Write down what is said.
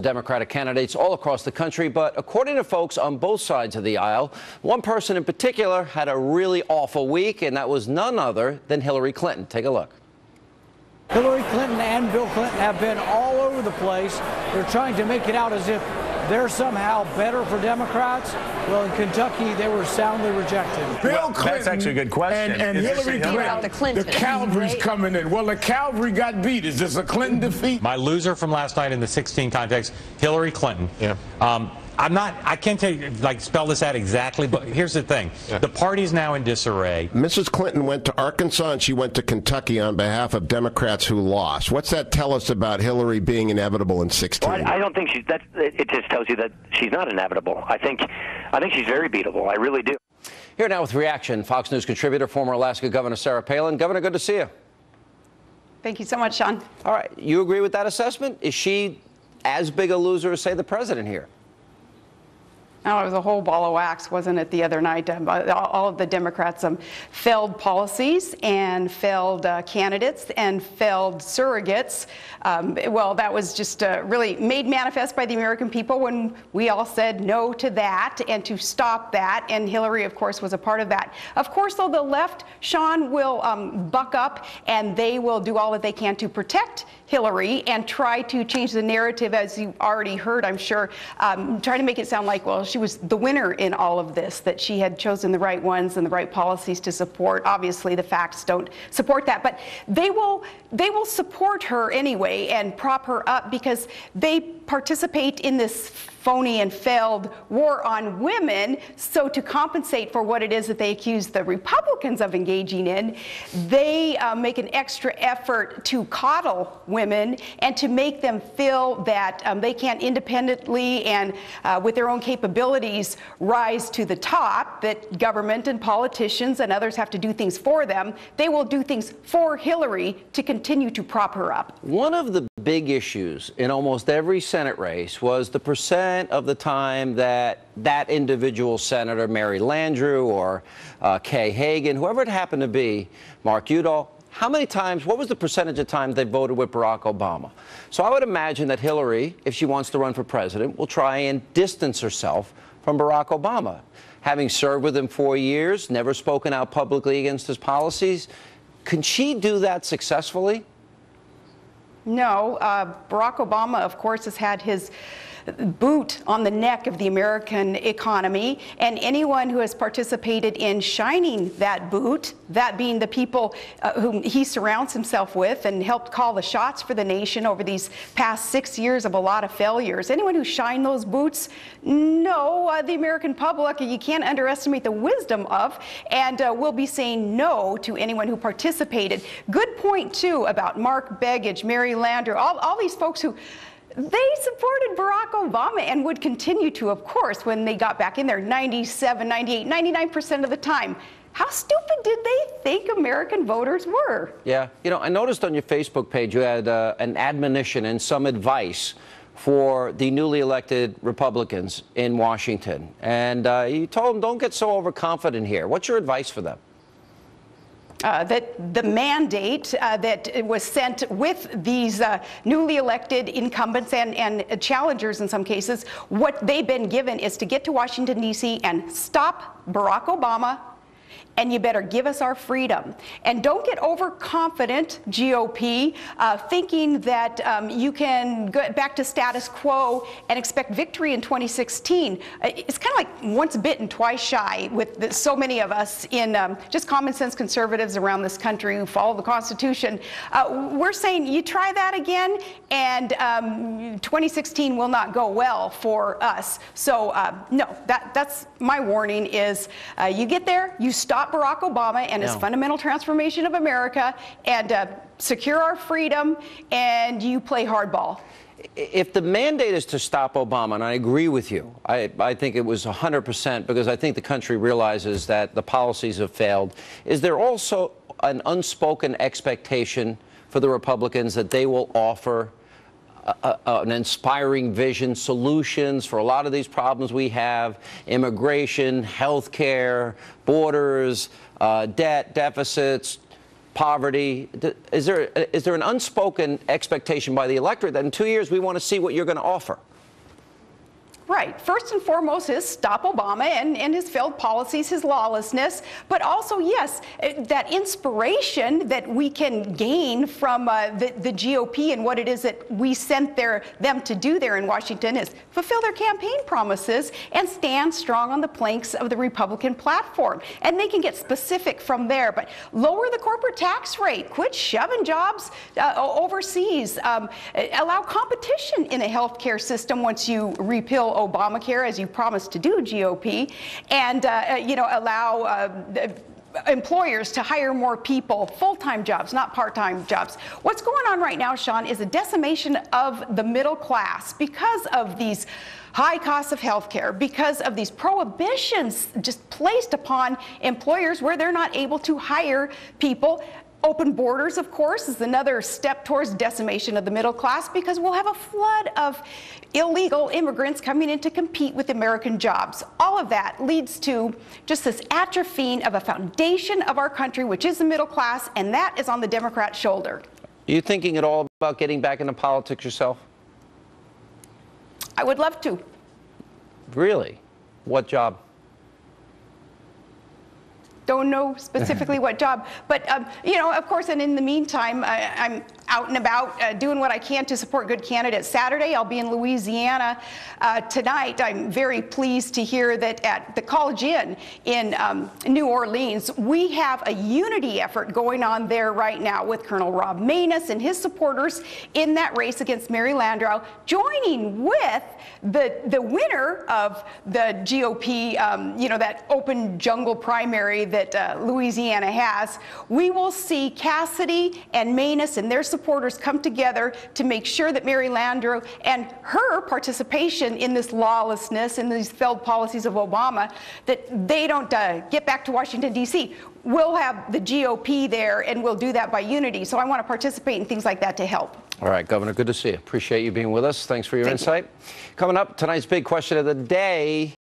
Democratic candidates all across the country, but according to folks on both sides of the aisle, one person in particular had a really awful week, and that was none other than Hillary Clinton. Take a look. Hillary Clinton and Bill Clinton have been all over the place. They're trying to make it out as if they're somehow better for Democrats. Well, in Kentucky, they were soundly rejected. Bill Clinton, that's actually a good question. And Hillary Clinton, the cavalry's coming in. Well, the cavalry got beat. Is this a Clinton defeat? My loser from last night in the 16 context, Hillary Clinton. Yeah. I can't tell you, spell this out exactly, but here's the thing. Yeah. The party's now in disarray. Mrs. Clinton went to Arkansas and she went to Kentucky on behalf of Democrats who lost. What's that tell us about Hillary being inevitable in 16? Well, I don't think she's that. It just tells you that she's not inevitable. I think she's very beatable. I really do. Here now with reaction, Fox News contributor, former Alaska Governor Sarah Palin. Governor, good to see you. Thank you so much, Sean. All right. You agree with that assessment? Is she as big a loser as, say, the president here? Oh, it was a whole ball of wax, wasn't it, the other night? All of the Democrats failed policies and failed candidates and failed surrogates. Well, that was just really made manifest by the American people when we all said no to that and to stop that. And Hillary, of course, was a part of that. Of course, though, the left, Sean, will buck up and they will do all that they can to protect Hillary and try to change the narrative, as you already heard, I'm sure, try to make it sound like, well, she was the winner in all of this, that she had chosen the right ones and the right policies to support. Obviously, the facts don't support that, but they will support her anyway and prop her up because they participate in this phony and failed war on women. So to compensate for what it is that they accuse the Republicans of engaging in, they make an extra effort to coddle women and to make them feel that they can't independently and with their own capabilities rise to the top, that government and politicians and others have to do things for them. They will do things for Hillary to continue to prop her up. One of the big issues in almost every Senate race was the percent of the time that individual senator, Mary Landrieu or Kay Hagan, whoever it happened to be, Mark Udall, how many times, what was the percentage of times they voted with Barack Obama? So I would imagine that Hillary, if she wants to run for president, will try and distance herself from Barack Obama. Having served with him 4 years, never spoken out publicly against his policies, can she do that successfully? No, Barack Obama, of course, has had his boot on the neck of the American economy, and anyone who has participated in shining that boot, that being the people whom he surrounds himself with and helped call the shots for the nation over these past 6 years of a lot of failures. Anyone who shined those boots, no, the American public, you can't underestimate the wisdom of, and will be saying no to anyone who participated. Good point, too, about Mark Begich, Mary Landrieu, all these folks who they supported Barack Obama and would continue to, of course, when they got back in there 97, 98, 99% of the time. How stupid did they think American voters were? Yeah. You know, I noticed on your Facebook page you had an admonition and some advice for the newly elected Republicans in Washington. And you told them, don't get so overconfident here. What's your advice for them? That the mandate that was sent with these newly elected incumbents and challengers in some cases, what they've been given is to get to Washington, D.C. and stop Barack Obama, and you better give us our freedom. And don't get overconfident, GOP, thinking that you can go back to status quo and expect victory in 2016. It's kind of like once bitten, twice shy with so many of us in just common sense conservatives around this country who follow the Constitution. We're saying you try that again, and 2016 will not go well for us. So no, that's my warning is you get there, you stop Barack Obama and his fundamental transformation of America and secure our freedom, and you play hardball. If the mandate is to stop Obama, and I agree with you, I think it was 100% because I think the country realizes that the policies have failed, is there also an unspoken expectation for the Republicans that they will offer an inspiring vision, solutions for a lot of these problems we have, immigration, health care, borders, debt, deficits, poverty? Is there an unspoken expectation by the electorate that in 2 years we want to see what you're going to offer? Right. First and foremost is stop Obama and his failed policies, his lawlessness, but also, yes, that inspiration that we can gain from the GOP and what it is that we sent them to do there in Washington is fulfill their campaign promises and stand strong on the planks of the Republican platform. And they can get specific from there, but lower the corporate tax rate, quit shoving jobs overseas, allow competition in the healthcare system once you repeal Obamacare, as you promised to do, GOP, and allow employers to hire more people, full-time jobs, not part-time jobs. What's going on right now, Sean, is a decimation of the middle class because of these high costs of health care, because of these prohibitions just placed upon employers where they're not able to hire people. Open borders, of course, is another step towards decimation of the middle class, because we'll have a flood of illegal immigrants coming in to compete with American jobs. All of that leads to just this atrophying of a foundation of our country, which is the middle class, and that is on the Democrats' shoulder. Are you thinking at all about getting back into politics yourself? I would love to. Really? What job? Don't know specifically what job, but of course, and in the meantime, I'm out and about doing what I can to support good candidates. Saturday, I'll be in Louisiana. Tonight, I'm very pleased to hear that at the College Inn in New Orleans, we have a unity effort going on there right now with Colonel Rob Maness and his supporters in that race against Mary Landrieu, joining with the winner of the GOP, that open jungle primary that Louisiana has. We will see Cassidy and Maness and their supporters come together to make sure that Mary Landrieu and her participation in this lawlessness and these failed policies of Obama, that they don't get back to Washington, D.C. We'll have the GOP there, and we'll do that by unity. So I want to participate in things like that to help. All right, Governor, good to see you. Appreciate you being with us. Thanks for your insight. Coming up, tonight's big question of the day.